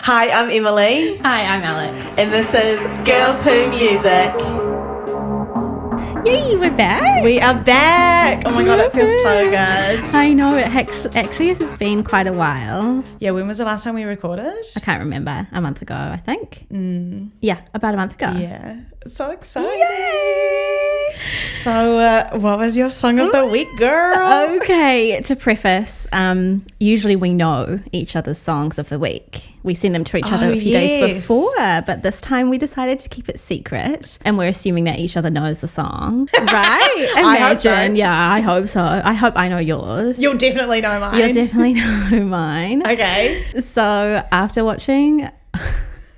Hi, I'm Emily, Hi, I'm Alex. and this is Girls Who Music. Yay, we're back. We are back. Oh my god, it feels so good. I know, it actually has been quite a while. Yeah, when was the last time we recorded? I can't remember. A month ago, I think. Yeah, about a month ago. Yeah, it's so exciting. Yay! So, what was your song of the week, girl? Okay, to preface, usually we know each other's songs of the week. We send them to each other a few days before, but this time we decided to keep it secret, and we're assuming that each other knows the song, right? Imagine, I hope so. Yeah, I hope so. I hope I know yours. You'll definitely know mine. You'll definitely know mine. Okay. So after watching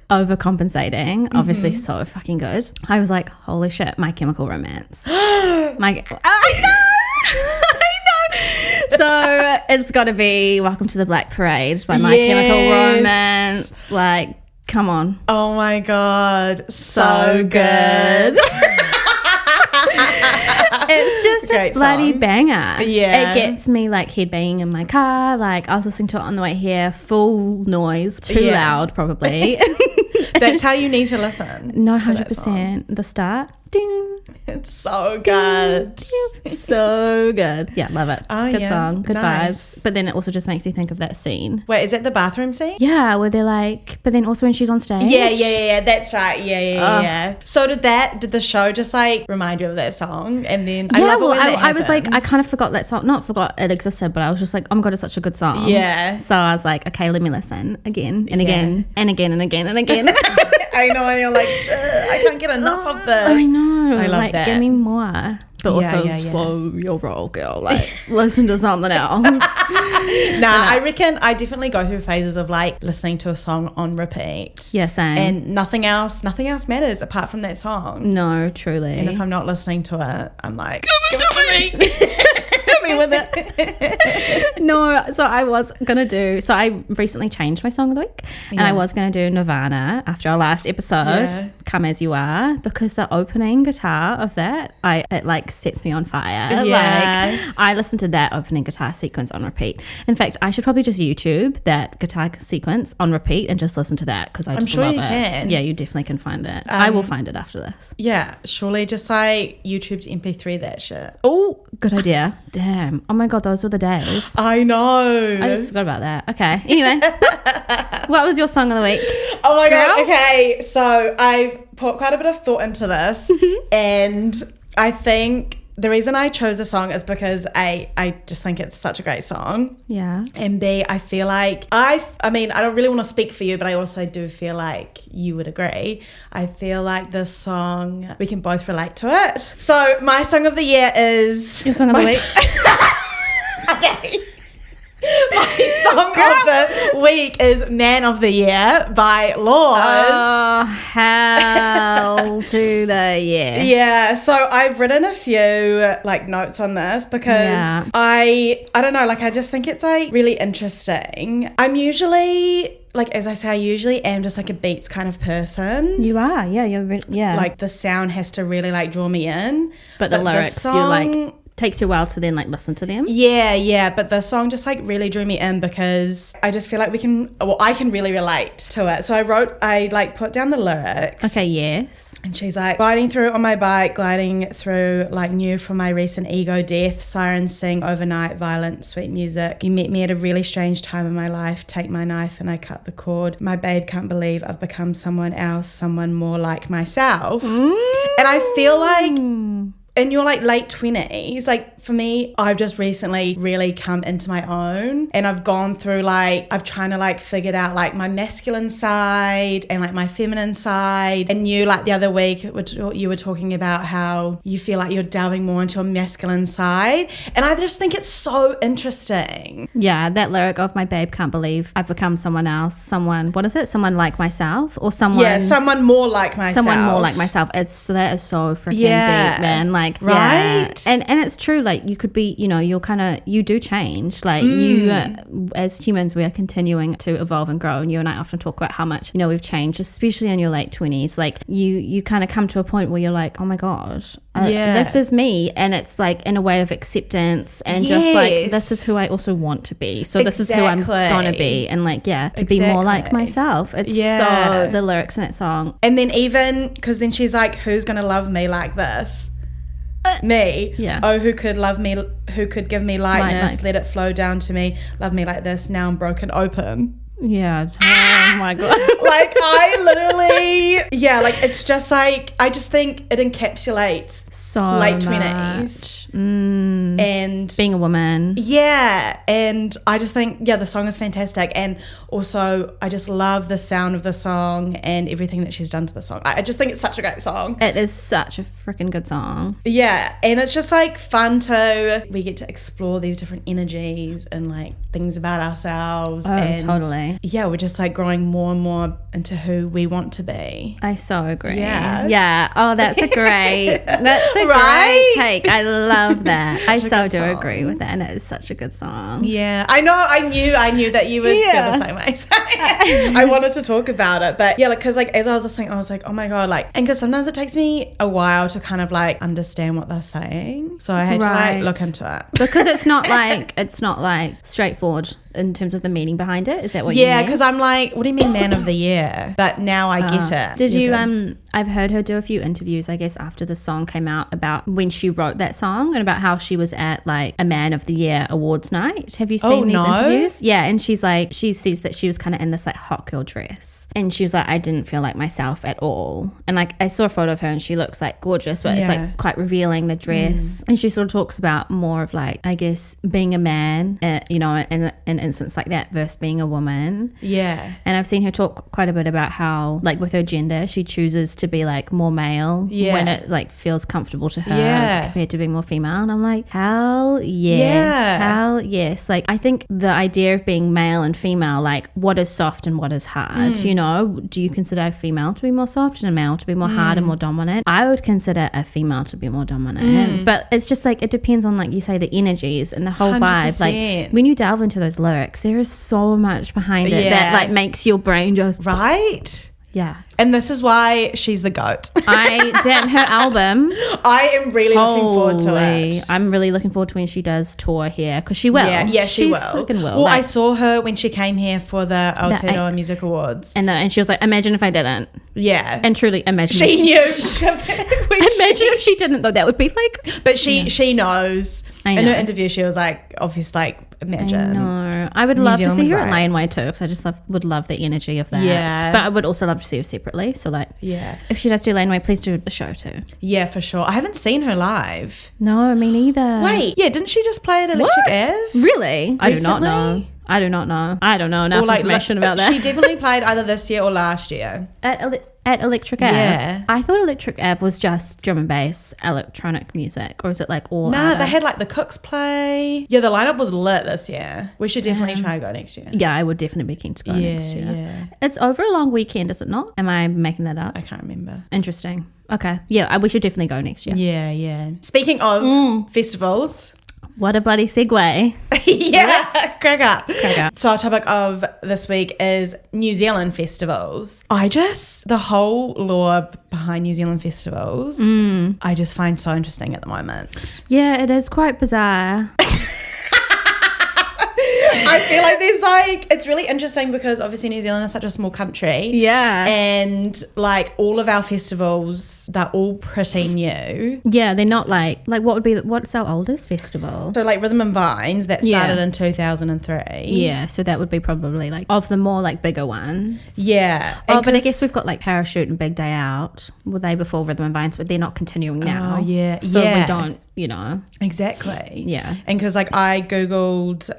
Overcompensating, obviously so fucking good, I was like, holy shit, My Chemical Romance. I know. So it's got to be Welcome to the Black Parade by My Chemical Romance. Like, come on. Oh my god, so good. It's just a Great bloody song. banger. Yeah. It gets me like headbanging in my car. Like, I was listening to it on the way here, full noise, too loud probably. That's how you need to listen. No, to that song. 100%. The start, ding. It's so good. So good. Yeah, love it. Oh, Good yeah. song, good Nice. vibes. But then it also just makes you think of that scene. Wait, is that the bathroom scene? Yeah, where they're like, but then also when she's on stage. Yeah, that's right. Yeah. So did the show just like remind you of that song? And then I love it when that I was like, I happens. kind of forgot that song. Not forgot it existed, but I was just like, oh my God, it's such a good song. Yeah. So I was like, okay, let me listen again and Yeah. again and again and again and again. I know, and you're like, I can't get enough of this. I know. I love like, that. give me more. But also Yeah. slow your roll, girl. Like, listen to something else. I reckon I definitely go through phases of like listening to a song on repeat. Yeah, same. And nothing else matters apart from that song. No, truly. And if I'm not listening to it, I'm like, give it to me. Hit me with it. No, so I recently changed my song of the week, and I was going to do Nirvana after our last episode, Come As You Are, because the opening guitar of that, it like sets me on fire. Yeah. Like, I listen to that opening guitar sequence on repeat. In fact, I should probably just YouTube that guitar sequence on repeat and just listen to that, because I just sure love you it. can. Yeah, you definitely can find it. I will find it after this. Yeah, surely just like YouTube's MP3 that shit. Oh, good idea. Damn. Oh my God, those were the days. I know. I just forgot about that. Okay. Anyway, what was your song of the week? Oh my Girl? god. Okay, so I've put quite a bit of thought into this, and I think the reason I chose a song is because I just think it's such a great song. Yeah. And B, I feel like I mean, I don't really want to speak for you, but I also do feel like you would agree. I feel like this song, we can both relate to it. So my song of the year is... Your song of the week? Okay. My song of the week is Man of the Year by Lorde. Oh, hell to the yeah. Yeah, so I've written a few like notes on this because I don't know, like I just think it's like really interesting. I'm usually, like as I say, I usually am just like a beats kind of person. You are, yeah. Like the sound has to really like draw me in. but the lyrics, song, you like, takes you a while to then like listen to them. Yeah, but the song just like really drew me in because I just feel like I can really relate to it. So I like put down the lyrics. Okay, yes. And she's like, gliding through on my bike, gliding through like new from my recent ego death, sirens sing overnight, violent, sweet music. You met me at a really strange time in my life, take my knife and I cut the cord. My babe can't believe I've become someone else, someone more like myself. And I feel like in your like late 20s, like for me, I've just recently really come into my own, and I've gone through like, I've trying to like figured out like my masculine side and like my feminine side. And you like the other week you were talking about how you feel like you're delving more into a masculine side, and I just think it's so interesting. Yeah, that lyric of my babe can't believe I've become someone else, someone like myself, or someone Someone more like myself. Someone more like myself. That is so freaking Yeah. deep, man. Like, Right. yeah. And it's true. Like, you could be, you know, you do change. Like, as humans, we are continuing to evolve and grow. And you and I often talk about how much, you know, we've changed, especially in your late 20s. Like, you kind of come to a point where you're like, oh my God, this is me. And it's like in a way of acceptance and just like, this is who I also want to be. So this is who I'm going to be. And like, to be more like myself. It's so, the lyrics in that song. And then even, because then she's like, who's going to love me like this? Me. Yeah. Oh, who could love me, who could give me lightness, let it flow down to me, love me like this, now I'm broken open. Yeah. Oh my God. Like, I literally, like, it's just like, I just think it encapsulates so late much. 20s. And being a woman. Yeah. And I just think, the song is fantastic. And also, I just love the sound of the song and everything that she's done to the song. I just think it's such a great song. It is such a freaking good song. Yeah. And it's just like fun we get to explore these different energies and like things about ourselves. Oh, and totally. Yeah, we're just like growing more and more into who we want to be. I so agree. Yeah. Yeah. Oh, that's a great Right? great take. I love that. I so do song. agree with that. And it is such a good song. Yeah. I know. I knew that you would feel the same way. So I wanted to talk about it. But yeah, like, because like as I was listening, I was like, oh my God, like, and because sometimes it takes me a while to kind of like understand what they're saying. So I had to like look into it. Because it's not like straightforward in terms of the meaning behind it. Is that what you mean? Yeah, because I'm like, what do you mean man of the year? But now I get it. Did you I've heard her do a few interviews, I guess, after the song came out about when she wrote that song and about how she was at like a Man of the Year awards night. Have you seen these interviews? Yeah, and she's like, she says that she was kind of in this like hot girl dress. And she was like, I didn't feel like myself at all. And like, I saw a photo of her and she looks like gorgeous, but it's like quite revealing, the dress. And she sort of talks about more of like, I guess, being a man, you know, in an instance like that versus being a woman. Yeah. And I've seen her talk quite a bit about how, like, with her gender, she chooses to be like more male when it like feels comfortable to her compared to being more female. And I'm like, hell yes. Hell yes. Like, I think the idea of being male and female, like, what is soft and what is hard? You know, do you consider a female to be more soft and a male to be more hard and more dominant? I would consider a female to be more dominant. But it's just like, it depends on, like you say, the energies and the whole 100%. vibe. Like, when you delve into those lyrics, there is so much behind it that like makes your brain just And this is why she's the GOAT. Her album, I am really looking forward to it. I'm really looking forward to when she does tour here, because she will. Yeah, she will. Freaking will. Well, like, I saw her when she came here for the Aotearoa Music Awards. And she was like, imagine if I didn't. Yeah. And truly, imagine. She knew. Imagine if she didn't, though. That would be like... But she knows. I know. In her interview, she was like, obviously, like, imagine. No, I would love to see her at Laneway too, because I just would love the energy of that. Yeah. But I would also love to see her separately. So like, if she does do Laneway, please do the show too. Yeah, for sure. I haven't seen her live. No, me neither. Wait, didn't she just play at Electric Ave? Really? I do not know. I do not know. I don't know enough information about that. She definitely played either this year or last year. At Electric Ave? Yeah. I thought Electric Ave was just drum and bass electronic music, or is it like all artists? They had like the Cooks play. Yeah, the lineup was lit this year. We should definitely try to go next year. Yeah, I would definitely be keen to go next year. Yeah. It's over a long weekend, is it not? Am I making that up? I can't remember. Interesting. Okay. Yeah, we should definitely go next year. Yeah. Speaking of festivals... What a bloody segue. Crack up. So our topic of this week is New Zealand festivals. The whole lore behind New Zealand festivals, I just find so interesting at the moment. Yeah, it is quite bizarre. I feel like there's like, it's really interesting because obviously New Zealand is such a small country. Yeah. And like all of our festivals, they're all pretty new. Yeah, they're not like what's our oldest festival? So like Rhythm and Vines, that started in 2003. Yeah, so that would be probably like of the more like bigger ones. Yeah. But I guess we've got like Parachute and Big Day Out. Were they before Rhythm and Vines, but they're not continuing now. Oh, yeah. So we don't, you know. Exactly. Yeah. And because like I Googled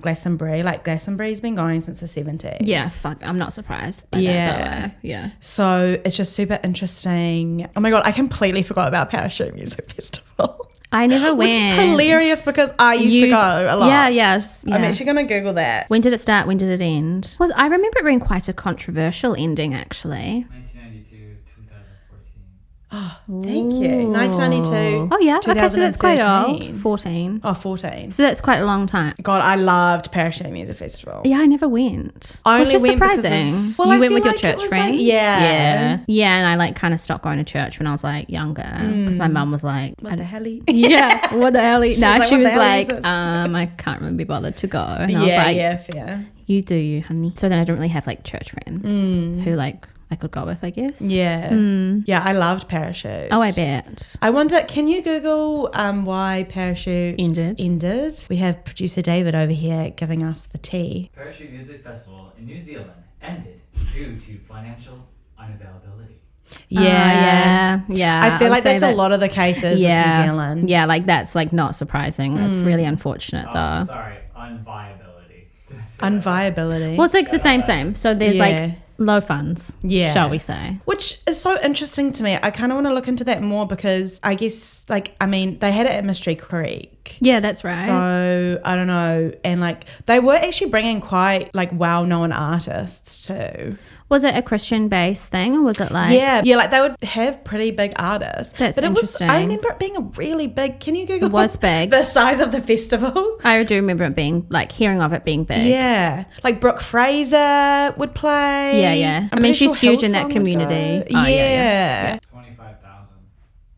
Glastonbury, like Glastonbury's been going since the 70s. Yeah, fuck, I'm not surprised by that. Yeah. So it's just super interesting. Oh my God, I completely forgot about Parachute Music Festival. I never went. Which is hilarious because I used to go a lot. Yeah. I'm actually going to Google that. When did it start? When did it end? I remember it being quite a controversial ending, actually. 1992, 2014. Oh, thank you. 1992. Oh, yeah. Okay, so that's quite old. 2013. 14. Oh, 14. So that's quite a long time. God, I loved Parachute Music Festival. Yeah, I never went. I which only is went because surprising. of- well, you I went feel with your like it church was like- friends? yeah. Yeah, and I like kind of stopped going to church when I was like younger because my mum was like, What the hell? yeah, what the hell? No, was like, she "What the was hell is like, this?" I can't really be bothered to go. And I was Yeah, like, yeah, fair. you do you, honey. So then I didn't really have like church friends who like I could go with, I guess. Yeah. Yeah, I loved Parachute. Oh, I bet. I wonder, can you Google why Parachute Ended? We have producer David over here giving us the tea. Parachute Music Festival in New Zealand ended due to financial unavailability. Yeah. I feel would like say that's a lot of the cases with New Zealand. Yeah, like that's like not surprising. That's really unfortunate Oh, though. sorry, unviability. Did I say that? Unviability. Well, it's like the same. So there's Yeah. like low funds, shall we say. Which is so interesting to me. I kind of want to look into that more because I guess, like, I mean, they had it at Mystery Creek. Yeah, that's right. So, I don't know. And, like, they were actually bringing quite, like, well-known artists, too. Was it a Christian-based thing or was it like... Yeah, like, they would have pretty big artists. That's but interesting. I remember it being a really big... Can you Google It was big. the size of the festival? I do remember it being, like, hearing of it being big. Yeah. Like, Brooke Fraser would play. Yeah. I'm I mean, pretty she's sure huge in that Hillsong would community. go. Oh, yeah.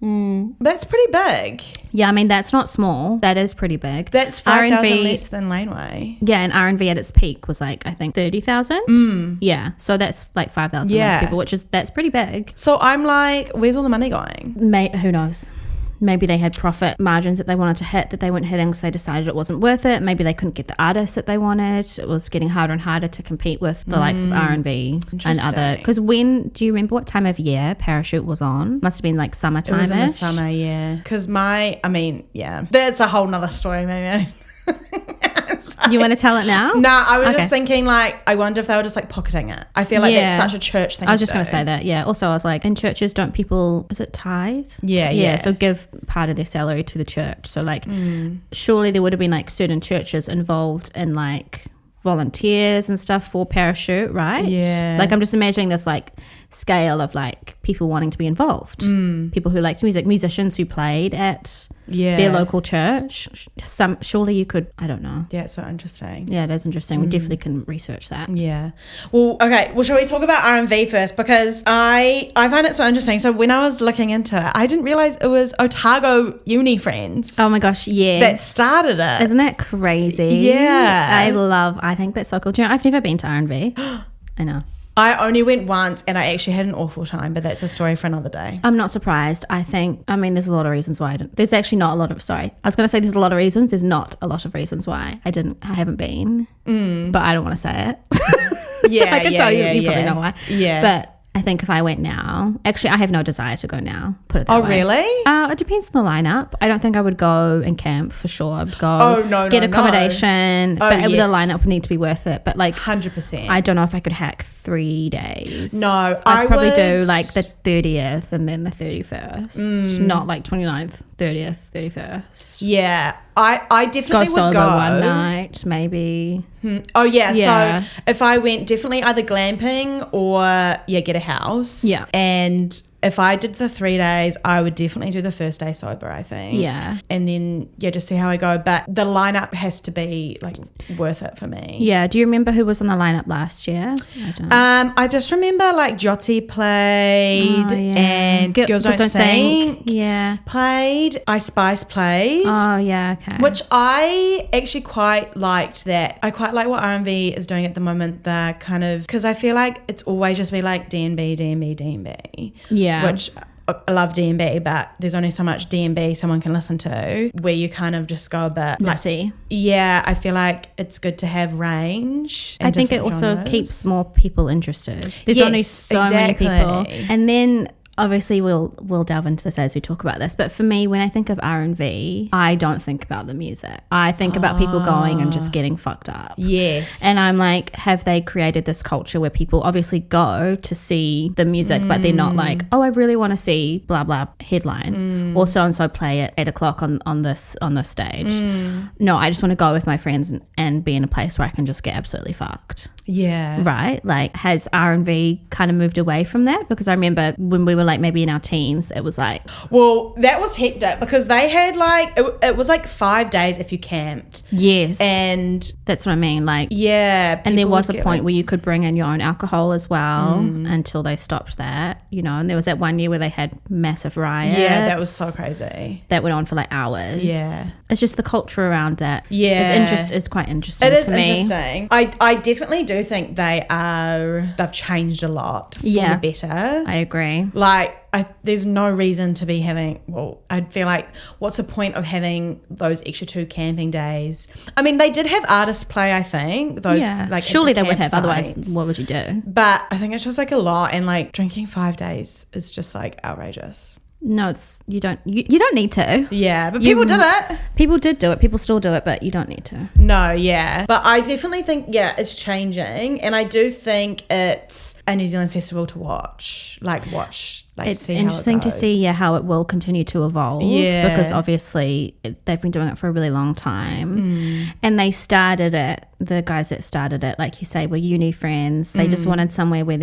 25,000. That's pretty big. Yeah, I mean, that's not small. That is pretty big. That's 5,000 R&V less than Laneway. Yeah, and R&V at its peak was like, I think 30,000. Yeah, so that's like 5,000 Yeah. less people, that's pretty big. So I'm like, where's all the money going? Who knows? Maybe they had profit margins that they wanted to hit that they weren't hitting, so they decided it wasn't worth it. Maybe they couldn't get the artists that they wanted. It was getting harder and harder to compete with the likes of R&B and other. Interesting. Because do you remember what time of year Parachute was on? Must have been like It summertime-ish. was in the summer, yeah. Because that's a whole nother story, maybe. You want to tell it now? Nah, I was Okay. just thinking, like, I wonder if they were just like pocketing it. I feel like Yeah. that's such a church thing. I was just going going to say that, yeah. Also, I was like, in churches, don't people, is it tithe? Yeah. So give part of their salary to the church. So, like, surely there would have been, like, certain churches involved in, like, volunteers and stuff for Parachute, right? Yeah. Like, I'm just imagining this, like, scale of, like, people wanting to be involved. People who liked music, musicians who played at their local church. Surely you could, I don't know. Yeah, it's so interesting. Yeah, it is interesting. We definitely can research that. Yeah. Well, okay. Well, shall we talk about R&V first? Because I find it so interesting. So when I was looking into it, I didn't realize it was Otago uni friends Oh my gosh, yeah. that started it. Isn't that crazy? Yeah. I think that's so cool. Do you know, I've never been to R&V. I know. I only went once and I actually had an awful time, but that's a story for another day. I'm not surprised. There's a lot of reasons why I didn't. There's actually not a lot of, sorry. I was going to say there's a lot of reasons. There's not a lot of reasons why I haven't been. But I don't want to say it. Yeah, I can tell you, you probably know why. Yeah. But I think if I went now, actually, I have no desire to go now. Put it that Oh, way. really? It depends on the lineup. I don't think I would go and camp for sure. I'd go get no. accommodation, Oh, but yes. the lineup would need to be worth it. But like 100%. I don't know if I could hack 3 days. No, I'd I probably would- do like the 30th and then the 31st, not like 29th, 30th, 31st. Yeah. I Go definitely solo would go. one night, maybe. Oh, yeah. Yeah. So if I went, definitely either glamping or, get a house. Yeah. And if I did the 3 days, I would definitely do the first day sober, I think. Yeah. And then, just see how I go. But the lineup has to be, like, worth it for me. Yeah. Do you remember who was on the lineup last year? I don't. I just remember, like, Jyoti played Oh, yeah. and Girls Don't Sing Yeah. played. Ice Spice played. Oh, yeah. Okay. Which I actually quite liked that. I quite like what R&V is doing at the moment. The kind of, because I feel like it's always just be like D&B, D&B, D&B. Yeah. Which I love D&B, but there's only so much D&B someone can listen to where you kind of just go a bit. Nutty. Yeah, I feel like it's good to have range. I and think it different also genres. keeps more people interested. There's Yes, only so exactly. many people. And then obviously we'll delve into this as we talk about this, but for me, when I think of R&V, I don't think about the music. I think about people going and just getting fucked up. Yes. And I'm like, have they created this culture where people obviously go to see the music, but they're not like, oh, I really want to see blah blah headline or so and so play at 8 o'clock on this stage. No, I just want to go with my friends and be in a place where I can just get absolutely fucked. Yeah. Right? Like, has R&V kind of moved away from that? Because I remember when we were were like maybe in our teens, it was like, Well, that was hectic because they had like, it was like 5 days if you camped. yes, And that's what I mean. Like, yeah. and there people was a would get, point like, where you could bring in your own alcohol as well until they stopped that, you know. And there was that one year where they had massive riots. yeah, that was so crazy. That went on for like hours. Yeah. It's just the culture around that. Yeah. It's quite interesting It is to me. interesting. I definitely do think they've changed a lot for Yeah. the better. I agree. Like, there's no reason to be having, well, I feel like, what's the point of having those extra 2 camping days? I mean, they did have artists play, I think. Those, Yeah. like, Surely at the they would have. Otherwise, campsites. what would you do? But I think it's just like a lot. And like drinking 5 days is just like outrageous. No, it's you don't need to. Yeah, but people did it. People did do it. People still do it, but you don't need to. No, yeah. But I definitely think, yeah, it's changing. And I do think it's a New Zealand festival to watch. Like, It's see how it interesting to goes. see how it will continue to evolve. Yeah. Because obviously they've been doing it for a really long time. Mm. And they started it, the guys that started it, like you say, were uni friends. They Mm. just wanted somewhere where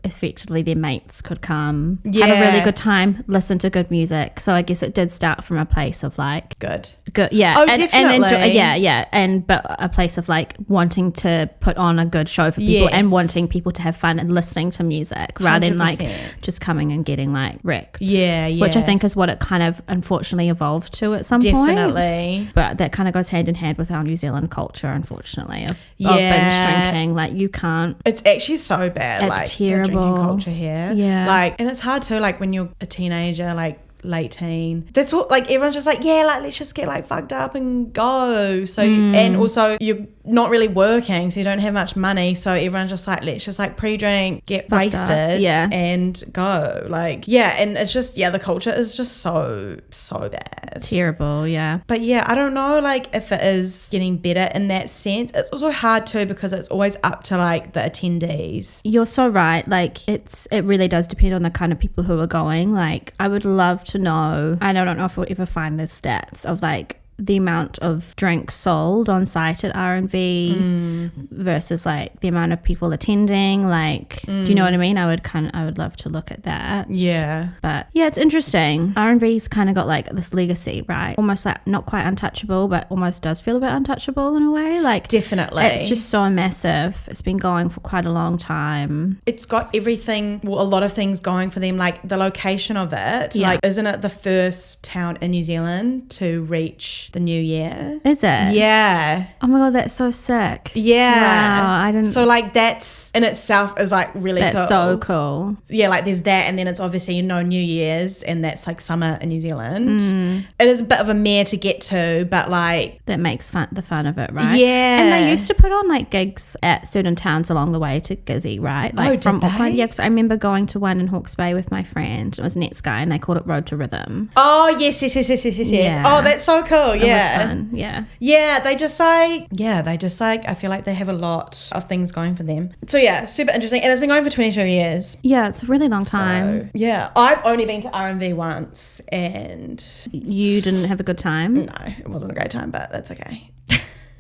effectively their mates could come, have a Yeah. really good time, listen to good music. So I guess it did start from a place of like, Good. good, yeah. Oh, and definitely. yeah. But a place of like wanting to put on a good show for people and Yes. wanting people to have fun and listening to music rather than like 100%. just coming and getting like wrecked. Yeah, yeah. Which I think is what it kind of unfortunately evolved to at some Definitely. point. But that kind of goes hand in hand with our New Zealand culture, unfortunately, of Yeah. binge drinking. Like you can't. It's actually so bad. It's like, terrible. the drinking culture here. Yeah. Like, and it's hard too, like, when you're a teenager, like, late teen. That's what, like, everyone's just like, yeah, like, let's just get, like, fucked up and go. So, and also, you're not really working, so you don't have much money. So, everyone's just like, let's just, like, pre-drink, get Fucked up. wasted, Yeah. and go. Like, yeah, and it's just, yeah, the culture is just so bad. Terrible, yeah. But yeah, I don't know, like, if it is getting better in that sense. It's also hard too because it's always up to, like, the attendees. You're so right. Like it really does depend on the kind of people who are going. Like I would love to know, and I don't know if we'll ever find the stats of like the amount of drinks sold on site at R&V versus like the amount of people attending. Like, do you know what I mean? I would love to look at that. Yeah. But yeah, it's interesting. R&V's kind of got like this legacy, right? Almost like not quite untouchable, but almost does feel a bit untouchable in a way. Like Definitely. it's just so massive. It's been going for quite a long time. It's got everything, well, a lot of things going for them, like the location of it. Yeah. Like, isn't it the first town in New Zealand to reach the new year? Is it? Yeah. Oh my God, that's so sick. Yeah. Wow, I didn't. So, like, that's in itself is like really cool. That's so cool. Yeah, like there's that, and then it's obviously, you know, New Year's, and that's like summer in New Zealand. It is a bit of a mare to get to, but like, That makes the fun of it, right? Yeah. And they used to put on like gigs at certain towns along the way to Gizzy, right? Like did from they? Auckland. Yeah, because I remember going to one in Hawke's Bay with my friend. It was Netsky, and they called it Road to Rhythm. oh yes. Yeah. Oh, that's so cool. It was Yeah. fun. Yeah. Yeah, they just like, I feel like they have a lot of things going for them. So yeah, super interesting. And it's been going for 22 years. Yeah, it's a really long time. So, yeah, I've only been to R&V once, and You didn't have a good time? no, it wasn't a great time, but that's okay.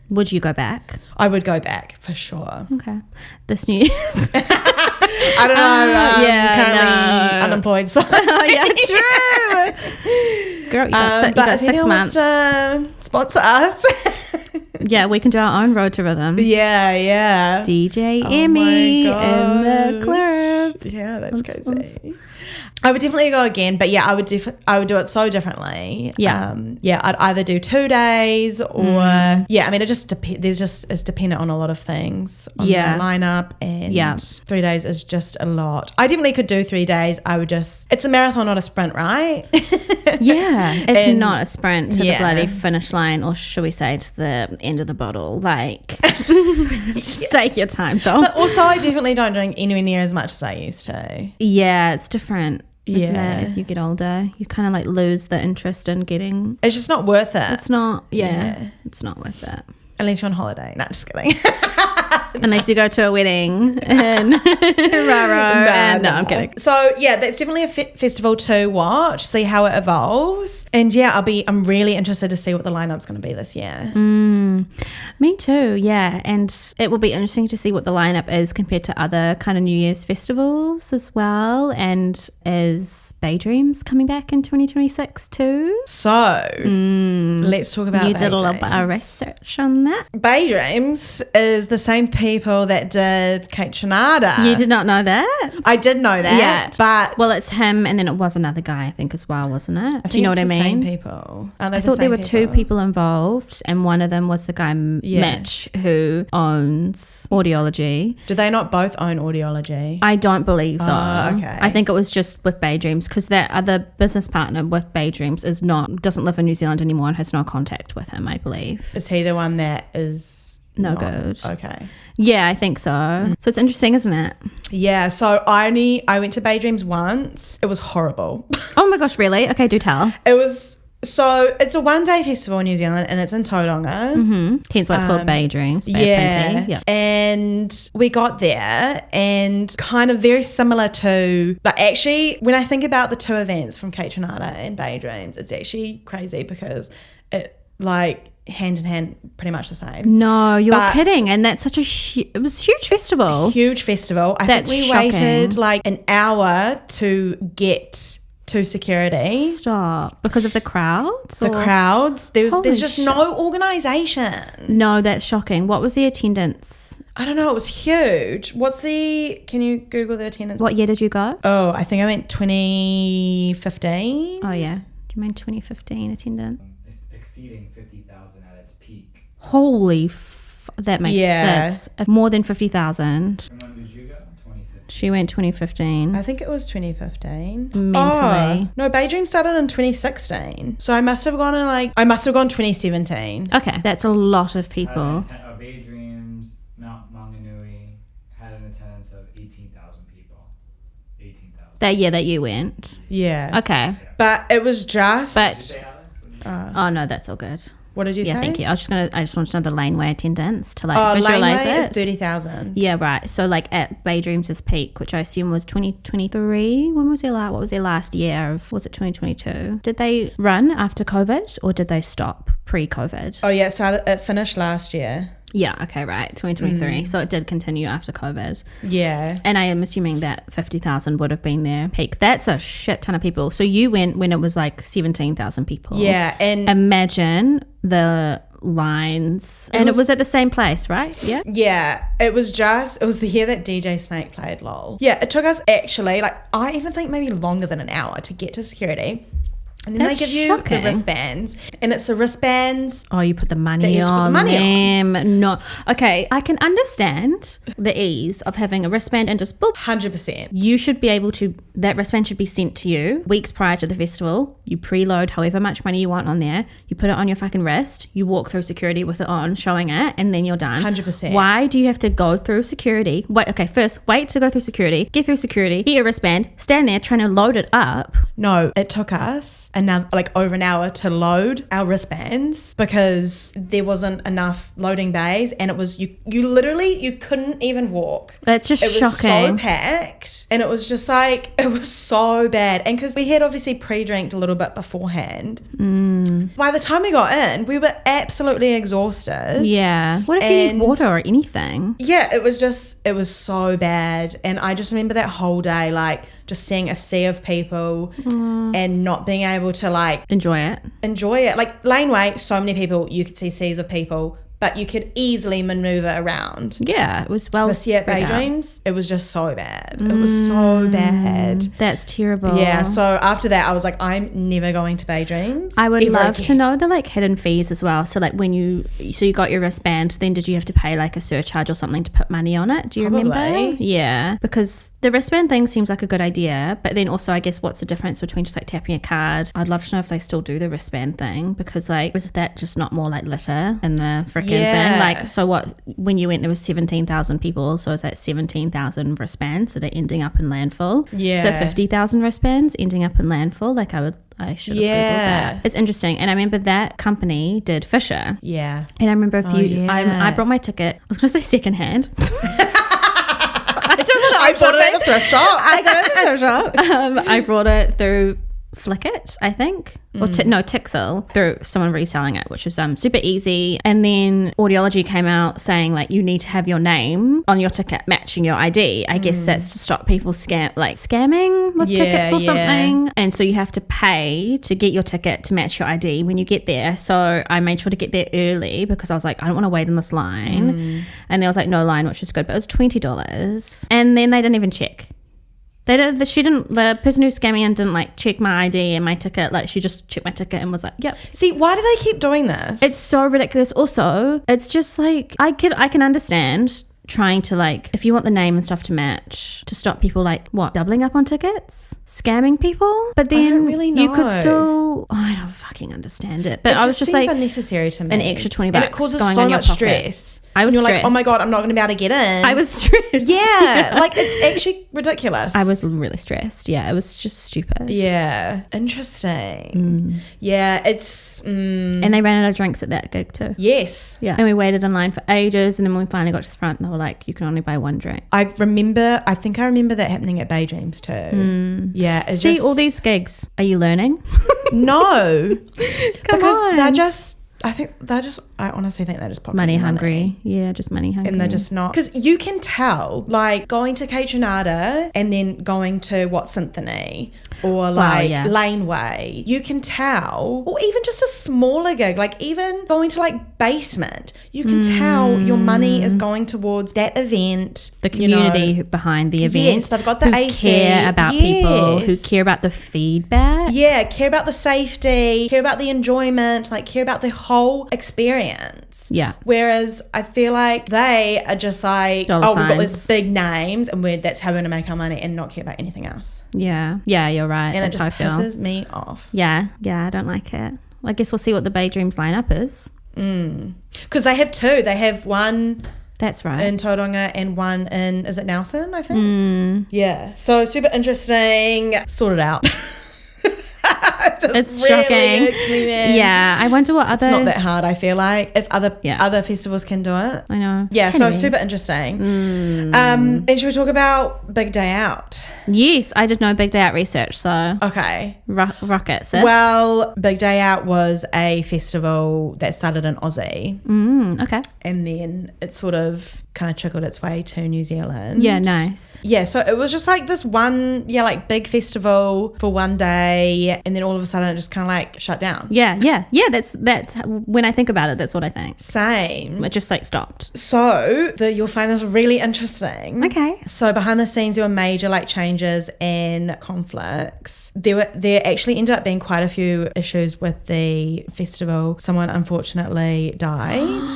Would you go back? I would go back for sure. Okay. This New Year's. I don't know. yeah, currently no. unemployed. So. Oh, yeah, true. Girl, you got, But if 6 anyone months. wants to sponsor us. Yeah, we can do our own Road to Rhythm. yeah. DJ Oh Emmy my in the God. club. Yeah, that's Let's- crazy. I would definitely go again, but yeah, I would do it so differently. Yeah. I'd either do 2 days or yeah. I mean, it just depends. It's dependent on a lot of things. On Yeah. the lineup, and Yeah. 3 days is just a lot. I definitely could do 3 days. It's a marathon, not a sprint, right? Yeah, it's And- not a sprint to the yeah. bloody finish line, or should we say to the end of the bottle. Like, just take your time, doll. But also, I definitely don't drink anywhere near as much as I used to. Yeah, it's different, isn't Yeah. it? As you get older, you kind of like lose the interest in getting. It's just not worth it. It's not. Yeah. It's not worth it. Unless you're on holiday. No, just kidding. Unless you go to a wedding in Raro. No, I'm kidding. So yeah, that's definitely a festival to watch, see how it evolves, and yeah, I'm really interested to see what the lineup's going to be this year. Me too, yeah. And it will be interesting to see what the lineup is compared to other kind of New Year's festivals as well. And is Bay Dreams coming back in 2026 too? So, let's talk about You Bay did a little Dreams. bit of research on that. Bay Dreams is the same people that did Kate Chinada. You did not know that? I did know that. Yeah. But Well, it's him, and then it was another guy, I think, as well, wasn't it? Do you know what I it's the mean? Same people. Aren't they I the thought there same were two people involved, and one of them was the guy Mitch, who owns Audiology. Do they not both own Audiology? I don't believe so. Oh, okay. I think it was just with Bay Dreams, because that other business partner with Bay Dreams doesn't live in New Zealand anymore and has no contact with him, I believe. Is he the one that is No not- good. Okay. Yeah, I think so. So it's interesting, isn't it? Yeah, so I went to Bay Dreams once. It was horrible. Oh my gosh, really? Okay, do tell. It's a 1-day festival in New Zealand and it's in Tauranga. Hence why it's called Bay Dreams. Bay of Yeah. Plenty. Yeah. And we got there and kind of very similar to, like, actually, when I think about the two events from Kate Chinada and Bay Dreams, it's actually crazy because it, like, hand in hand, pretty much the same. No, you're But- kidding. And that's such a it was a huge festival. Huge festival. I That's think we shocking. waited like an hour to get to security. Stop. Because of the crowds? The or- crowds. Holy There's just shit. no organisation. No, that's shocking. What was the attendance? I don't know. It was huge. Can you Google the attendance? What year did you go? Oh, I think I went 2015. Oh, yeah. Do you mean 2015 attendance? It's exceeding 50,000 at its peak. Holy that makes sense. More than 50,000. And when did you go? 2015. She went 2015. I think it was 2015. Mentally. Oh, no, Bay Dream started in 2016. So I must have gone 2017. Okay, that's a lot of people. Bay Dreams, Mount Maunganui had an attendance of 18,000 people. 18,000. That year that you went. Yeah. Okay. But it was just. But- Did you say, Alex? What did you say? Oh, no, that's all good. What did you say? Yeah, thank you. I just wanted to know the laneway attendance to like Oh, visualize laneway is it. 30,000. Yeah, right. So like at Bay Dreams' peak, which I assume was 2023. When was what was their last year of, was it 2022? Did they run after COVID or did they stop pre-COVID? Oh, yeah. It finished last year. Yeah, okay, right. 2023. So it did continue after COVID. Yeah. And I am assuming that 50,000 would have been their peak. That's a shit ton of people. So you went when it was like 17,000 people. Yeah. And Imagine the lines. And it was at the same place, right? Yeah. yeah, it was the year that DJ Snake played LOL. Yeah, it took us actually, like, I even think maybe longer than an hour to get to security. And then That's they give you shocking. the wristbands. And it's the wristbands. Oh, you put the money That you have to put the on money them. No. Okay, I can understand the ease of having a wristband and just boop. 100%. You should be able to, that wristband should be sent to you weeks prior to the festival. You preload however much money you want on there. You put it on your fucking wrist. You walk through security with it on, showing it, and then you're done. 100%. Why do you have to go through security? First, wait to go through security, get through security, get your wristband, stand there trying to load it up. No, it took us over an hour to load our wristbands because there wasn't enough loading bays, and it was you literally you couldn't even walk. That's just It was shocking. so packed, and it was just like, it was so bad. And because we had obviously pre-drinked a little bit beforehand, by the time we got in, we were absolutely exhausted. Yeah. What if you need And- water or anything? Yeah, it was so bad. And I just remember that whole day, like, just seeing a sea of people and not being able to, like, Enjoy it. enjoy it. Like, laneway, so many people, you could see seas of people, but you could easily maneuver around. Yeah, it was well This year at Bay spread out. Dreams, it was just so bad. It was so bad. That's terrible. Yeah, so after that, I was like, I'm never going to Bay Dreams. I would ever love to again. know the like hidden fees as well. So like when you got your wristband, then did you have to pay like a surcharge or something to put money on it? Do you remember? Probably. Yeah, because the wristband thing seems like a good idea, but then also I guess what's the difference between just like tapping a card? I'd love to know if they still do the wristband thing, because like was that just not more like litter in the freaking Yeah. thing? Like so what when you went there was 17,000 people, so is that 17,000 wristbands that are ending up in landfill? Yeah. So 50,000 wristbands ending up in landfill? Like I should have Googled Yeah. that. It's interesting. And I remember that company did Fisher. Yeah. And I remember yeah. I brought my ticket. I was going to say secondhand. I don't know. I bought it at the thrift shop. I got it at the thrift shop. I brought it through Flickit, I think, or Tixel, through someone reselling it, which was super easy. And then Audiology came out saying like you need to have your name on your ticket matching your ID. I guess that's to stop people scamming with tickets or something. And so you have to pay to get your ticket to match your ID when you get there. So I made sure to get there early because I was like, I don't want to wait in this line. And there was like no line, which was good, but it was $20. And then they didn't even check. The person who scammed me in didn't like check my ID and my ticket. Like she just checked my ticket and was like, yep. See, why do they keep doing this? It's so ridiculous. Also, it's just like I can understand trying to like, if you want the name and stuff to match, to stop people like doubling up on tickets, scamming people. But then I don't really know. You could still, I don't fucking understand it. But I was just seems like unnecessary to me. An extra $20 and it causes going so on your much pocket. Stress. I was and you're stressed. like, oh my God, I'm not going to be able to get in. I was stressed. Yeah, like it's actually ridiculous. I was really stressed. Yeah, it was just stupid. Yeah, interesting. Yeah, it's... And they ran out of drinks at that gig too. Yes. Yeah. And we waited in line for ages, and then when we finally got to the front, they were like, you can only buy one drink. I think I remember that happening at Bay Dreams too. Yeah. It's See, just, all these gigs, are you learning? No. Come on. I honestly think they're just pocket money hungry. Yeah, just money hungry. And they're just not, because you can tell, like going to Kate Renata and then going to What Symphony or like Laneway, you can tell, or even just a smaller gig, like even going to like Basement, you can tell your money is going towards that event, the community behind the event. Yes, they've got the who AC, care about people, who care about the feedback. Yeah, care about the safety, care about the enjoyment, like care about the whole experience. Yeah. Whereas I feel like they are just like, dollar we've got signs. these big names and that's how we're going to make our money and not care about anything else. Yeah. Yeah, you're right. And that's it how I just feel. pisses me off. Yeah. Yeah, I don't like it. Well, I guess we'll see what the Bay Dreams lineup is. Because they have two. They have one That's right. in Tauranga and one in, is it Nelson, I think? Yeah. So super interesting. Sort it out. It's really shocking. irks me, man. Yeah, I wonder what other... It's not that hard, I feel like, if other festivals can do it. I know. Yeah, so Anyway. super interesting. And should we talk about Big Day Out? Yes, I did no Big Day Out research, so Okay. rock it, sis. Well, Big Day Out was a festival that started in Aussie. Okay. And then it sort of kind of trickled its way to New Zealand. Yeah, nice. Yeah, so it was just like this one, like big festival for one day, and then all of a sudden it just kind of like shut down. Yeah. That's when I think about it. That's what I think. Same. It just like stopped. So you'll find this really interesting. Okay. So behind the scenes, there were major like changes and conflicts. There actually ended up being quite a few issues with the festival. Someone unfortunately died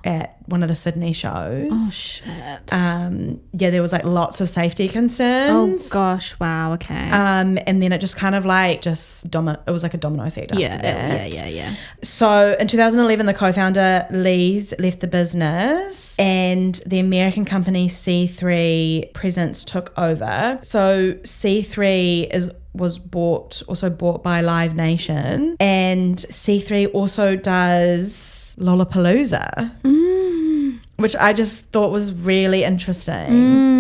at one of the Sydney shows. Oh shit. Yeah, there was like lots of safety concerns. Oh gosh, wow, okay. And then it just kind of like it was like a domino effect after that. Yeah. So in 2011, the co-founder Lees left the business and the American company C3 Presence took over. So C3 was also bought by Live Nation, and C3 also does Lollapalooza, which I just thought was really interesting.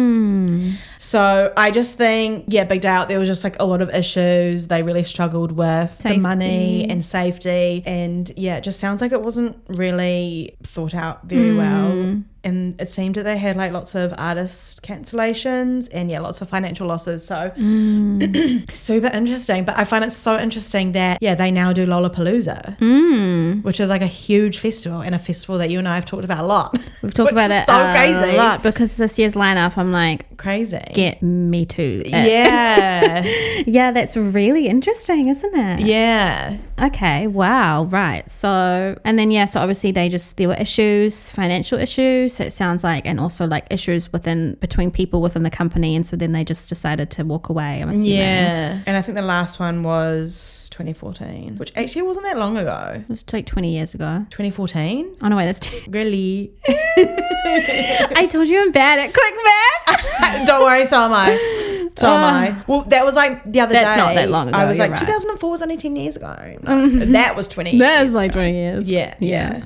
So I just think, Big Day Out, there was just like a lot of issues. They really struggled with the money and safety, and it just sounds like it wasn't really thought out very well. And it seemed that they had like lots of artist cancellations and lots of financial losses. So super interesting. But I find it so interesting that they now do Lollapalooza, which is like a huge festival, and a festival that you and I have talked about a lot. We've talked about it crazy. A lot, because this year's lineup, I'm like, crazy. Get me too. Yeah. Yeah, that's really interesting, isn't it? Yeah. Okay, wow, right. So, and then, so obviously there were issues, financial issues, so it sounds like, and also like issues between people within the company, and so then they just decided to walk away, I'm assuming. Yeah. And I think the last one was 2014, which actually wasn't that long ago. It was like 20 years ago. 2014? Oh no, wait, that's... Really? I told you I'm bad at quick math. Don't worry, so am I. Well, that was like the other day. That's not that long ago. I was like, right. 2004 was only 10 years ago. That was 20 years. That was like 20 years. Yeah.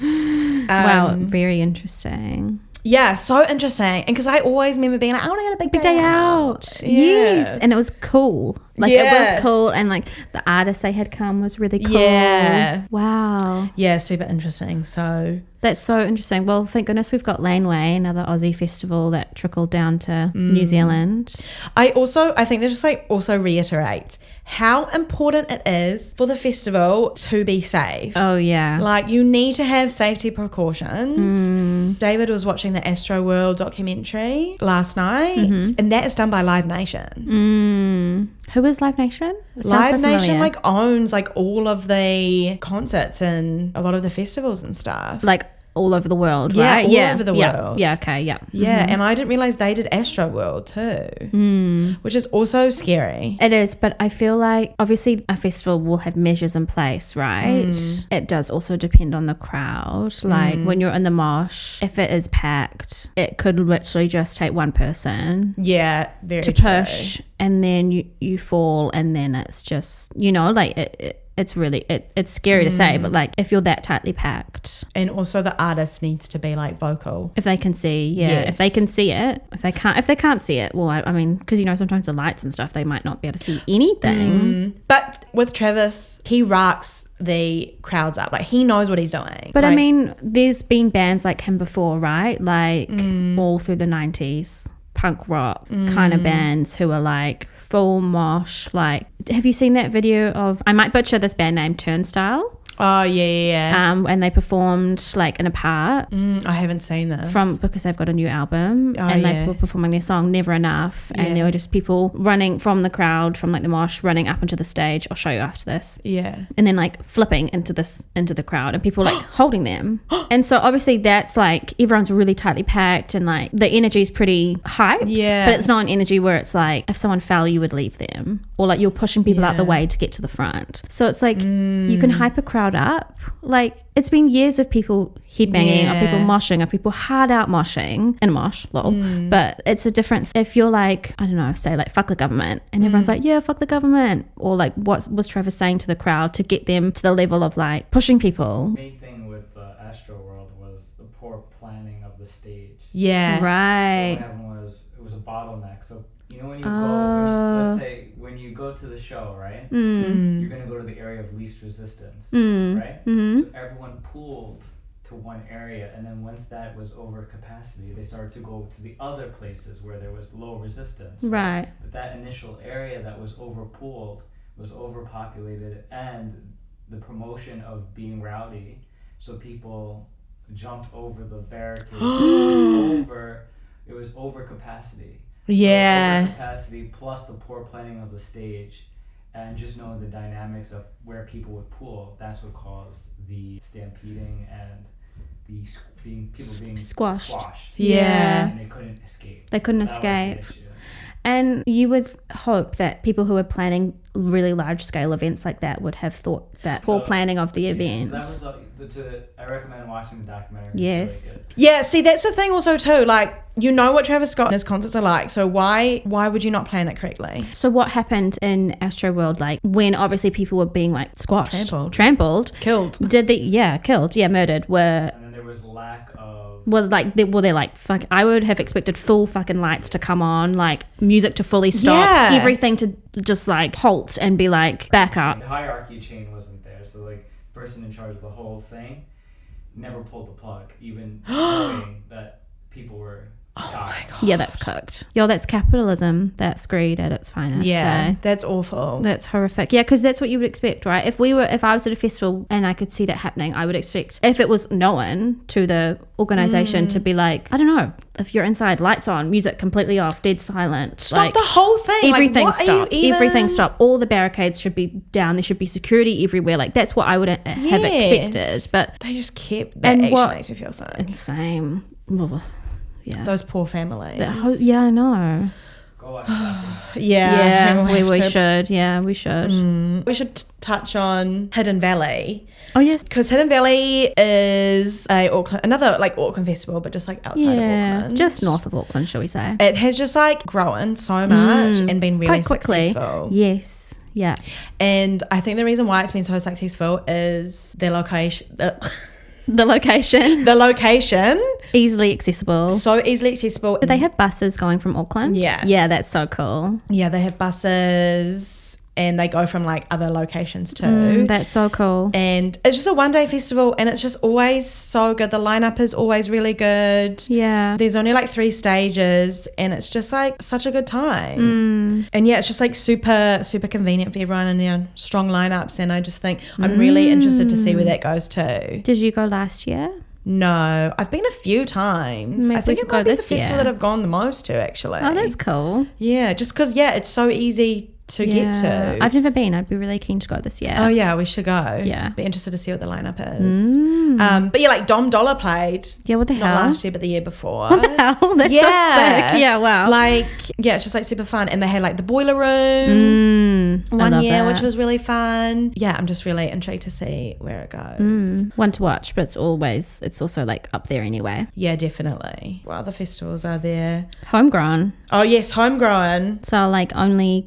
Wow, very interesting. Yeah, so interesting. And because I always remember being like, I want to go to Big Day Out. Yeah. Yes. And it was cool. Like it was cool, and like the artist they had come was really cool. Yeah. Wow. Yeah, super interesting. So that's so interesting. Well, thank goodness we've got Laneway, another Aussie festival that trickled down to New Zealand. I think they just like also reiterate how important it is for the festival to be safe. Oh yeah. Like you need to have safety precautions. David was watching the Astro World documentary last night, and that is done by Live Nation. Who is Live Nation? Live Nation like owns like all of the concerts and a lot of the festivals and stuff. Like all over the world, yeah, right? all over the world. Yeah, okay, yeah. Yeah, and I didn't realize they did Astro World too, which is also scary. It is, but I feel like obviously a festival will have measures in place, right? It does also depend on the crowd. Like when you're in the mosh, if it is packed, it could literally just take one person Yeah, very to true. push, and then you fall, and then it's just, you know, like it's really it's scary to say, but like if you're that tightly packed, And also the artist needs to be like vocal. if they can see, if they can see it, if they can't see it, well, I mean, because you know sometimes the lights and stuff, they might not be able to see anything. But with Travis, he rocks the crowds up. Like he knows what he's doing. But like, I mean, there's been bands like him before, right? Like all through the 90s, punk rock kind of bands who are like full mosh. Like, have you seen that video of, I might butcher this band name, Turnstile? oh yeah. And they performed like in a part I haven't seen this. because they've got a new album, and yeah. they were performing their song Never Enough, and there were just people running from the crowd, from like the mosh, running up into the stage. I'll show you after this. Yeah. And then like flipping into the crowd, and people like holding them. And so obviously that's like everyone's really tightly packed, and like the energy is pretty hyped. Yeah. But it's not an energy where it's like if someone fell you would leave them, or like you're pushing people out the way to get to the front. So it's like you can hype a crowd up. Like it's been years of people headbanging, of people moshing, of people hard out moshing in a mosh, lol. But it's a difference if you're like, I don't know, say like fuck the government, and everyone's like, yeah, fuck the government, or like what was Travis saying to the crowd to get them to the level of like pushing people. The main thing with Astro World was the poor planning of the stage. Yeah. So Right. what happened was it was a bottleneck. So you know when you go, let's say when you go to the show, right? You're gonna go to the area of least resistance, right? So everyone pooled to one area, and then once that was over capacity, they started to go to the other places where there was low resistance. Right. But that initial area that was overpooled was overpopulated, and the promotion of being rowdy, so people jumped over the barricades. It was over capacity. Yeah. So overcapacity plus the poor planning of the stage, and just knowing the dynamics of where people would pool, that's what caused the stampeding and the people being Squashed. Yeah. And they couldn't escape. They couldn't That was the escape. issue. And you would hope that people who are planning really large scale events like that would have thought that poor planning of the event. So that was I recommend watching the documentary. Yes. It's really good. Yeah, see, that's the thing also too. Like, you know what Travis Scott and his concerts are like, so why would you not plan it correctly? So what happened in Astro World, like when obviously people were being like squashed, trampled, Killed. murdered, were And then there was lack of they're like fuck. I would have expected full fucking lights to come on, like music to fully stop, Yeah. everything to just like halt and be like back up. the hierarchy chain wasn't there, so like the person in charge of the whole thing never pulled the plug, even knowing that people were dying. Yeah, that's cooked. Yo, that's capitalism. That's greed at its finest. Yeah, eh? that's awful. That's horrific. Yeah, because that's what you would expect, right? If I was at a festival and I could see that happening, I would expect, if it was known to the organisation, to be like, I don't know, if you're inside, lights on, music completely off, dead silent. Stop like, the whole thing. everything like, what are you stop. even- Everything stop. All the barricades should be down. There should be security everywhere. Like, that's what I would have expected. But They just kept that. And Actually what- makes me feel sick. insane. Yeah. Those poor families. Yeah, I know. Go watch that. Yeah, we we'll have to. should. Yeah, we should. We should touch on Hidden Valley, Oh, yes. because Hidden Valley is another Auckland festival, but just like outside of Auckland, just north of Auckland, shall we say. It has just like grown so much and been really Quite quickly. successful. Yes. Yeah. And I think the reason why it's been so successful is their location. The location, The location, easily accessible. so easily accessible. Do they have buses going from Auckland? Yeah. Yeah, that's so cool. Yeah, they have buses. and they go from like other locations too. That's so cool. And it's just a one-day festival, and it's just always so good. The lineup is always really good. Yeah. There's only like 3 stages, and it's just like such a good time. And yeah, it's just like super convenient for everyone, and strong lineups. And I just think I'm really interested to see where that goes to. Did you go last year? No, I've been a few times. Maybe I think we it could go might be the this festival year. that I've gone the most to, actually. Oh, that's cool. Yeah, just because it's so easy to get to. I've never been. I'd be really keen to go this year. Oh yeah, we should go. Yeah. Be interested to see what the lineup is. But yeah, like Dom Dollar played. Yeah, what the Not hell? last year, but the year before. What the hell? That's so sick. Yeah, wow. Like, yeah, it's just like super fun. And they had like the Boiler Room one year, which was really fun. Yeah, I'm just really intrigued to see where it goes. One to watch, but it's also like up there anyway. Yeah, definitely. What other festivals are there? Homegrown. Oh yes, Homegrown. So like our only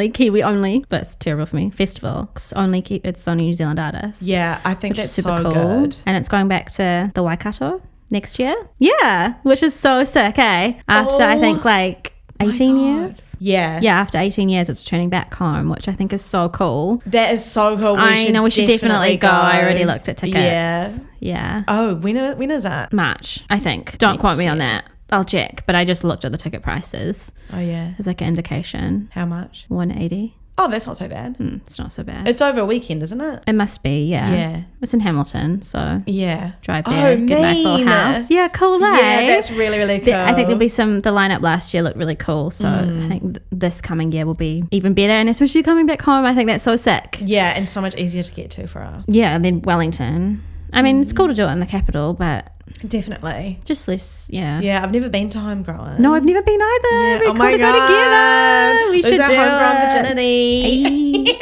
Kiwi, that's terrible for me, festival. It's only New Zealand artists. Yeah, I think which that's is super so cool. good. And it's going back to the Waikato next year. Yeah, which is so sick, eh? After I think like 18 years. Yeah. Yeah, after 18 years it's returning back home, which I think is so cool. That is so cool. We should definitely go. I already looked at tickets. Yeah. Yeah. Oh, when is that? March, I think. Don't quote me on that. I'll check, but I just looked at the ticket prices Oh yeah. as like an indication. How much? 180. Oh, that's not so bad. It's not so bad. It's over a weekend, isn't it? It must be, yeah. Yeah. It's in Hamilton, so Yeah. drive there, get a nice little house. Yeah, cool, eh? Yeah, that's really, really cool. I think there'll be the lineup last year looked really cool, so I think this coming year will be even better, and especially coming back home, I think that's so sick. Yeah, and so much easier to get to for us. Yeah, and then Wellington. I mean, it's cool to do it in the capital, but Definitely. just less, yeah. Yeah, I've never been to Homegrown. No, I've never been either. Yeah. We Oh my could go God. together. We Lose should our do homegrown it. virginity.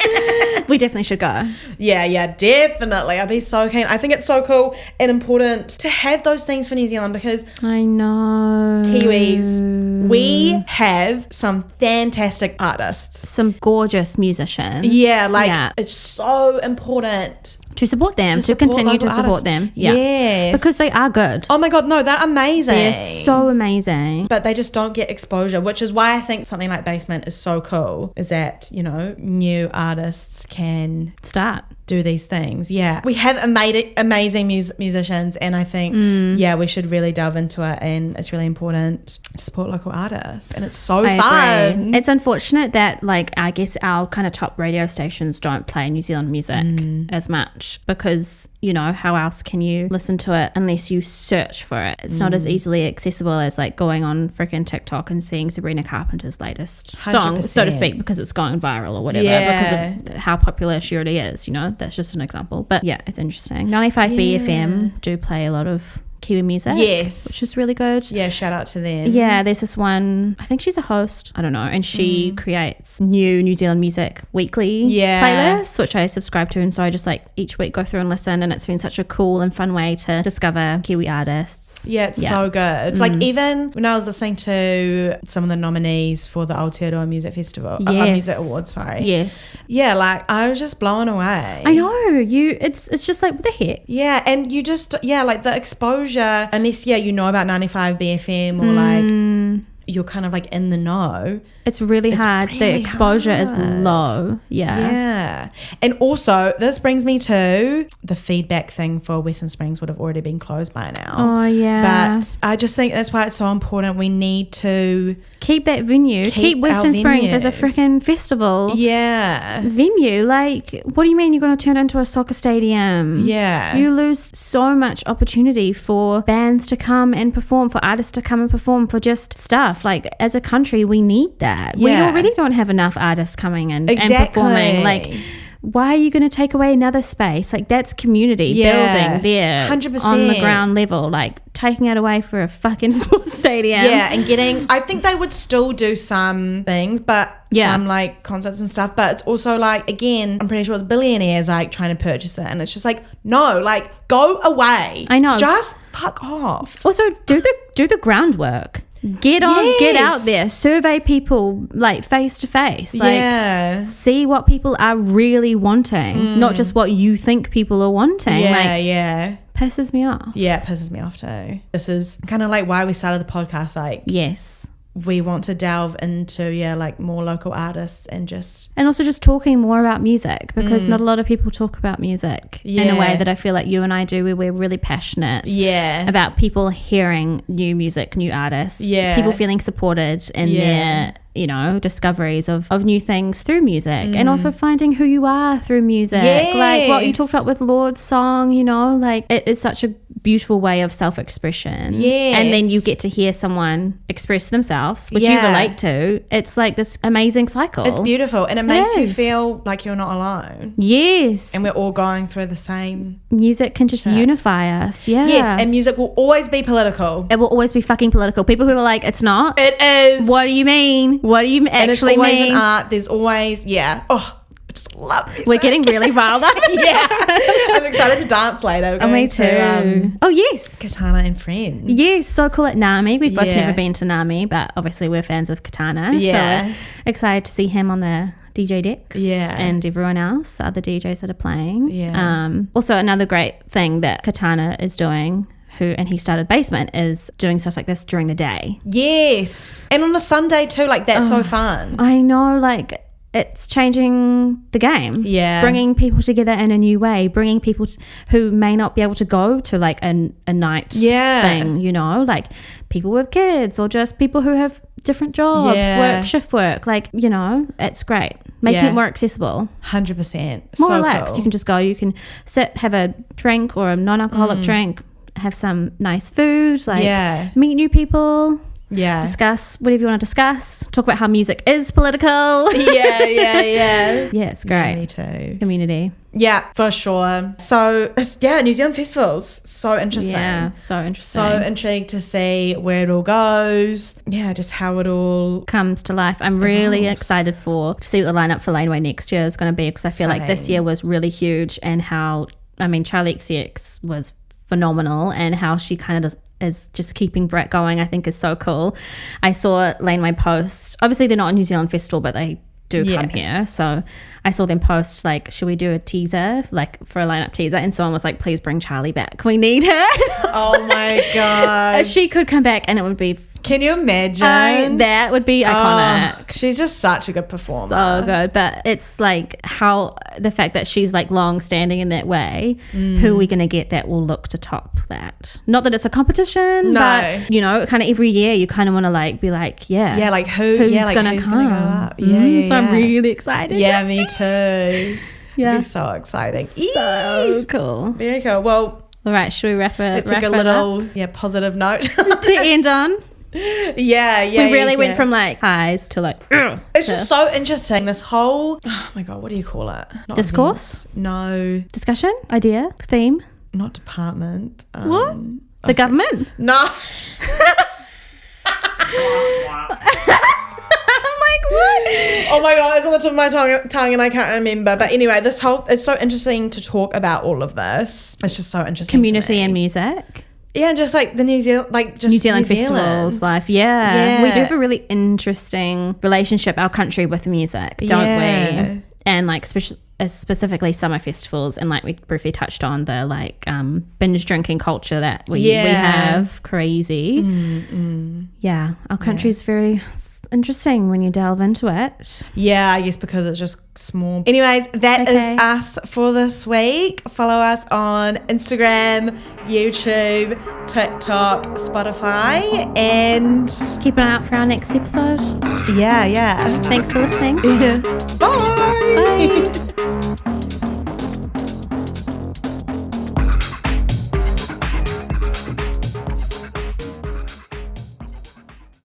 We definitely should go. Yeah, definitely. I'd be so keen. I think it's so cool and important to have those things for New Zealand because I know. Kiwis, we have some fantastic artists. Some gorgeous musicians. Yeah, it's so important to support them, to continue local to support artists. them. Yeah. Yes. Because they are good. Oh my God, no, they're amazing. They're so amazing. But they just don't get exposure, which is why I think something like Basement is so cool, is that, new artists can Start. do these things. Yeah. We have amazing musicians, and I think, we should really delve into it, and it's really important to support local artists, and it's so I fun. agree. It's unfortunate that, I guess our kind of top radio stations don't play New Zealand music as much because, how else can you listen to it unless you search for it? It's not as easily accessible as, going on freaking TikTok and seeing Sabrina Carpenter's latest song, so to 100%. speak, because it's going viral or whatever, Yeah. because of how popular she already is, That's just an example. But yeah, it's interesting. 95 BFM do play a lot of Kiwi music. Yes. Which is really good. Yeah, shout out to them. Yeah, there's this one, I think she's a host, I don't know, and she creates New Zealand Music weekly playlists, which I subscribe to, and so I just each week go through and listen, and it's been such a cool and fun way to discover Kiwi artists. Yeah, it's so good. Even when I was listening to some of the nominees for the Aotearoa Music Festival, Music Awards, sorry. Yes. Yeah, I was just blown away. I know, it's just what the heck? Yeah, and you just, the exposure, unless, you know about 95 BFM or you're kind of in the know. It's really hard. The really exposure is hard. low. Yeah. And also, this brings me to the feedback thing for Western Springs would have already been closed by now. Oh, yeah. But I just think that's why it's so important. We need to keep that venue. Keep Western our Springs as a venues. freaking festival. Yeah. Venue. What do you mean you're going to turn it into a soccer stadium? Yeah. You lose so much opportunity for bands to come and perform, for artists to come and perform, for just stuff. As a country, we need that. We Yeah. already don't have enough artists coming in Exactly. and performing. Why are you going to take away another space? That's community building there 100%. on the ground level. Taking it away for a fucking sports stadium. Yeah, and I think they would still do some things, but some concerts and stuff. But it's also again, I'm pretty sure it's billionaires trying to purchase it, and it's just no, go away. I know. Just fuck off. Also, do the groundwork. Get on, get out there, survey people face to face. See what people are really wanting, not just what you think people are wanting. Yeah. Pisses me off. Yeah, it pisses me off too. This is kind of why we started the podcast. Yes. we want to delve into like more local artists and also just talking more about music, because not a lot of people talk about music in a way that I feel like you and I do, where we're really passionate about people hearing new music, new artists, people feeling supported in their discoveries of new things through music, and also finding who you are through music. Like what you talked about with Lord's song, like it is such a beautiful way of self-expression. And then you get to hear someone express themselves, which you relate to. It's like this amazing cycle. It's beautiful, and it makes you feel like you're not alone. Yes. And we're all going through the same music can just unify us. Yes, and music will always be political. It will always be fucking political. People who are like, it's not. It is. What do you mean? What do you actually mean? And it's always an art. There's always, oh, I just love music. We're getting really riled up. I'm excited to dance later. Me too. Oh, yes. Katana and Friends. Yes, so cool at NAMI. We've both never been to NAMI, but obviously we're fans of Katana. Yeah. So excited to see him on the DJ decks and everyone else, the other DJs that are playing. Also, another great thing that Katana is doing, and he started Basement, is doing stuff like this during the day. Yes. And on a Sunday too, like that's so fun. I know, like it's changing the game. Yeah. Bringing people together in a new way, bringing people who may not be able to go to like a night thing, like people with kids or just people who have different jobs, shift work, like, it's great. Making it more accessible. 100%. More relaxed. Cool. You can just go, you can sit, have a drink or a non-alcoholic drink, have some nice food, like meet new people, discuss whatever you want to discuss, talk about how music is political. Yeah, it's great. Me too. Community. Yeah, for sure. So New Zealand festivals, so interesting. Yeah, so interesting. So intrigued to see where it all goes. Yeah, just how it all comes to life. I'm really excited to see what the lineup for Laneway next year is going to be, because I feel like this year was really huge, and Charli XCX was phenomenal, and how she kind of is just keeping Brett going, I think is so cool. I saw Laneway post, obviously they're not a New Zealand festival, but they do come here, so I saw them post like, should we do a teaser, like for a lineup teaser, and someone was like, please bring Charli back, we need her. Oh my god, she could come back and it would be, can you imagine? That would be iconic. She's just such a good performer. So good. But it's like how the fact that she's like long standing in that way, who are we going to get that will look to top that? Not that it's a competition, but kind of every year you kind of want to like be like, like who's going to come? Go up? So I'm really excited. Yeah, me too. Yeah. It'll be so exciting. So cool. Very cool. Well, all right, should we wrap it? It's like a little positive note to end on. We really went from like highs to like it's just so interesting, this whole, oh my god, what do you call it? Not discourse? No. Discussion? Idea? Theme? Not department. What? The government? No. What? Oh my god, it's on the tip of my tongue and I can't remember. But anyway, it's so interesting to talk about all of this. It's just so interesting. Community and music. Yeah, just like the New Zealand festivals life. Yeah. We do have a really interesting relationship, our country, with music, don't we? And like specifically summer festivals, and like we briefly touched on the like binge drinking culture that we have. Crazy. Yeah, our country's very interesting when you delve into it. Yeah, I guess because it's just small. Anyways, that is us for this week. Follow us on Instagram, YouTube, TikTok, Spotify, and keep an eye out for our next episode. Yeah. Thanks for listening. Bye.